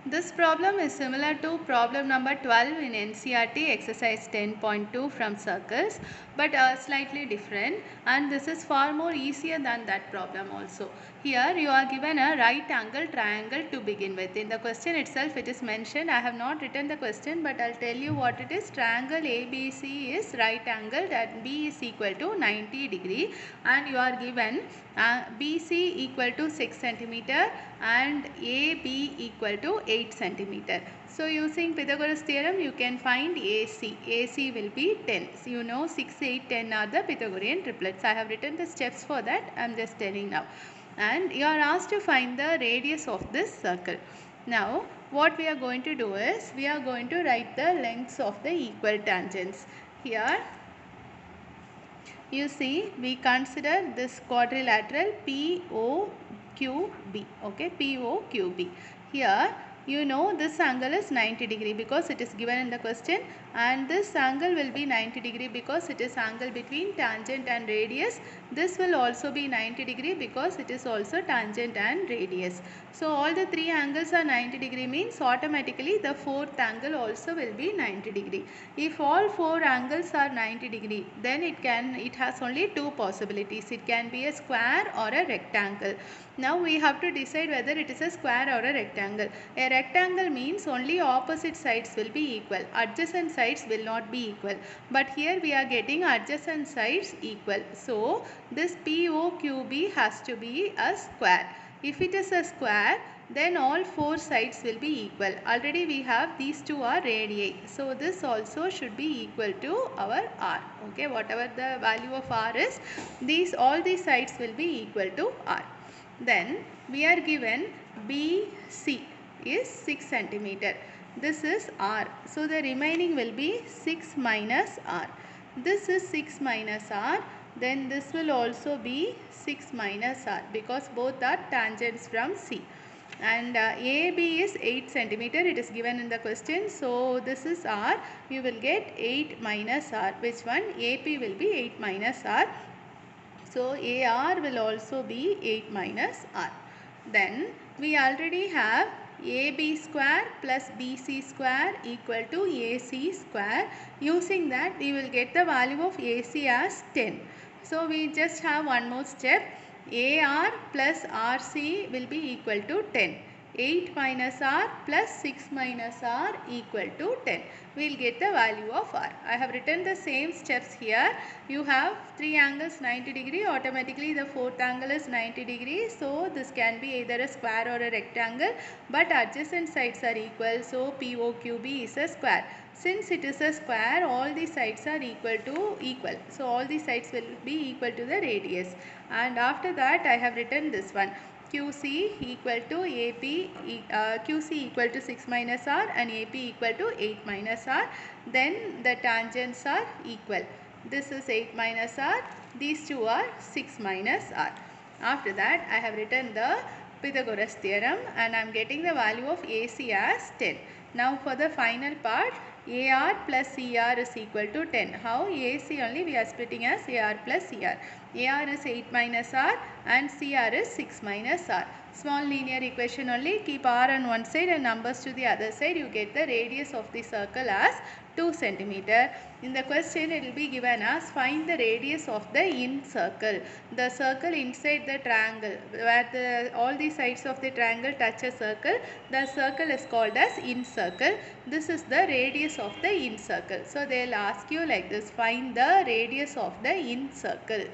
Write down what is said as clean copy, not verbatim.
This problem is similar to problem number 12 in NCERT exercise 10.2 from circles, but slightly different, and this is far more easier than that problem also. Here you are given a right angle triangle to begin with. In the question itself it is mentioned, I have not written the question but I will tell you what it is. Triangle ABC is right angle and B is equal to 90 degree, and you are given BC equal to 6 centimeter and AB equal to 8 centimeter. So using Pythagoras theorem you can find AC. AC will be 10. So you know 6, 8, 10 are the Pythagorean triplets. I have written the steps for that. I am just telling now. And you are asked to find the radius of this circle. Now what we are going to do is we are going to write the lengths of the equal tangents. Here you see we consider this quadrilateral POQB. Okay, POQB. Here you know this angle is 90 degree because it is given in the question, and this angle will be 90 degree because it is angle between tangent and radius. This will also be 90 degree because it is also tangent and radius. So all the three angles are 90 degree means automatically the fourth angle also will be 90 degree. If all four angles are 90 degree, then it has only two possibilities. It can be a square or a rectangle. Now we have to decide whether it is a square or a rectangle. A rectangle means only opposite sides will be equal. Adjacent sides will not be equal. But here we are getting adjacent sides equal. So this POQB has to be a square. If it is a square, then all four sides will be equal. Already we have these two are radii. So this also should be equal to our r. Okay, whatever the value of r is, all these sides will be equal to r. Then we are given BC is 6 centimeter. This is r. So the remaining will be 6 minus r. This is 6 minus r. Then this will also be 6 minus r because both are tangents from C. And AB is 8 centimeter. It is given in the question. So this is r. You will get 8 minus r. Which one? AP will be 8 minus r. So AR will also be 8 minus r. Then we already have AB square plus BC square equal to AC square. Using that we will get the value of AC as 10. So we just have one more step. AR plus RC will be equal to 10. 8 minus r plus 6 minus r equal to 10. We will get the value of r. I have written the same steps here. You have three angles 90 degree. Automatically the fourth angle is 90 degree. So this can be either a square or a rectangle. But adjacent sides are equal. So POQB is a square. Since it is a square, all the sides are equal. So all the sides will be equal to the radius. And after that I have written this one. QC equal to AP, QC equal to 6 minus r and AP equal to 8 minus r. Then the tangents are equal. This is 8 minus r. These two are 6 minus r. After that I have written the Pythagoras theorem and I am getting the value of AC as 10. Now for the final part, AR plus CR is equal to 10. How? AC only we are splitting as AR plus CR. AR is 8 minus R and CR is 6 minus R. Small linear equation only. Keep R on one side and numbers to the other side. You get the radius of the circle as 2 centimeter. In the question it will be given as find the radius of the incircle. The circle inside the triangle where all the sides of the triangle touch a circle. The circle is called as incircle. This is the radius of the incircle. So they will ask you like this, find the radius of the incircle.